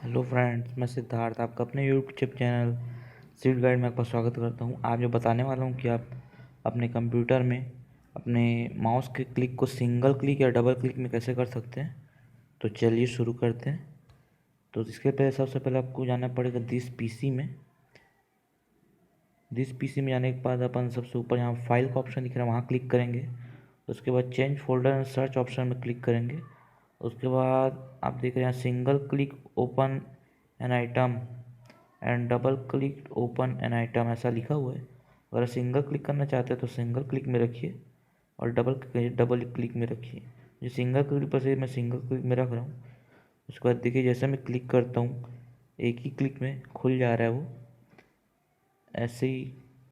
Hello friends, मैं सिद्धार्थ आपका अपने यूट्यूब चैनल सीड गाइड में आपका स्वागत करता हूं। आज मैं बताने वाला हूं कि आप अपने कंप्यूटर में अपने माउस के क्लिक को सिंगल क्लिक या डबल क्लिक में कैसे कर सकते हैं। तो चलिए शुरू करते हैं। तो इसके पहले सबसे पहले आपको जाना पड़ेगा दिस पीसी में जाने के बाद अपन सबसे ऊपर यहाँ फाइल का ऑप्शन दिख रहा है, वहाँ क्लिक करेंगे। उसके बाद change folder and search option में क्लिक करेंगे। उसके बाद आप देख रहे हैं single click open an item and double click open an item ऐसा लिखा हुआ है। अगर सिंगल क्लिक करना चाहते हैं तो सिंगल क्लिक में रखिए और डबल क्लिक में रखिए। जो सिंगल क्लिक पर से मैं सिंगल क्लिक में रख रहा हूँ। उसके बाद देखिए जैसे मैं क्लिक करता हूँ एक ही क्लिक में खुल जा रहा है वो। ऐसे ही